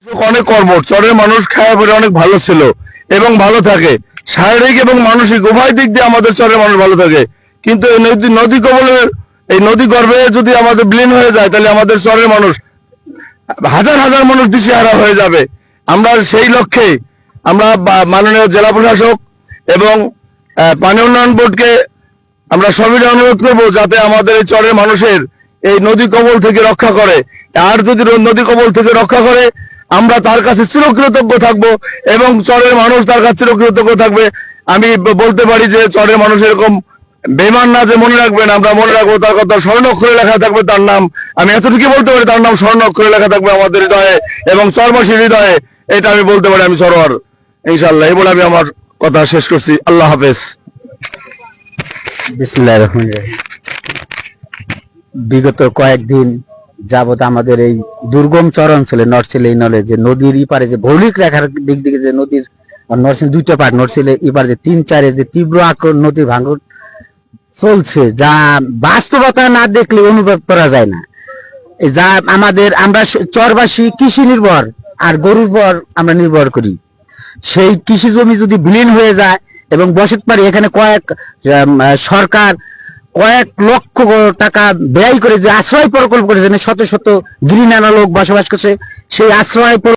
অনেক কর্মঠ, চরের মানুষ খায় পরে অনেক ভালো ছিল এবং ভালো থাকে, শারীরিক এবং মানসিক উভয় দিক দিয়ে আমাদের চরের মানুষ ভালো থাকে। কিন্তু এই নদী কবলের এই নদী গর্ভে যদি আমাদের বিলীন হয়ে যায়, তাহলে আমাদের চরের মানুষ হাজার হাজার মানুষ দিশেহারা হয়ে যাবে। আমরা সেই লক্ষ্যে আমরা মাননীয় জেলা প্রশাসক এবং পানি উন্নয়ন বোর্ডকে আমরা সবিনয় অনুরোধ করবো যাতে আমাদের এই চরের মানুষের এই নদী কবল থেকে রক্ষা করে। আর যদি নদী কবল থেকে রক্ষা করে, আমরা তার কাছে চিরকৃতজ্ঞ থাকবো এবং চরের মানুষ তার কাছে চিরকৃতজ্ঞ থাকবে। আমি বলতে পারি যে চরের মানুষ এরকম বেমান না যে মনে রাখবেন, আমরা মনে রাখবো তার কথা, স্বর্ণাক্ষরে লেখা থাকবে তার নাম। আমি এতটুকু বলতে পারি, তার নাম স্বর্ণাক্ষরে লেখা থাকবে আমাদের হৃদয়ে এবং চরবাসীর হৃদয়ে। এটা আমি বলতে পারি, আমি সরোয়ার, ইনশাল্লাহ। এই বলে আমি আমার কথা শেষ করছি। আল্লাহ হাফেজ। বিসমিল্লাহির রহমানির রহিম। বিগত কয়েকদিন যাবত আমাদের এই দুর্গম চর অঞ্চলে নরসিংদী এই নলে যে নদীর ইপারে যে ভৌগোলিক রেখার দিক দিকে যে নদীর নরসিংদী দুইটা পার্ট, নরসিংদী ইপারে যে 3-4 যে তীব্র নদী ভাঙন চলছে, যা বাস্তবতা না দেখলে অনুভব করা যায় না। যা আমরা চরবাসী কৃষি নির্ভর আর গরুর পর আমরা নির্ভর করি। সেই কৃষি জমি যদি বিলীন হয়ে যায় এবং বসত পারি, এখানে সরকার কয়েক লক্ষ টাকা ব্যয় করে যে আশ্রয় প্রকল্প করেছে, শত শত গিরিনানা লোক বসবাস করছে, সেই আশ্রয়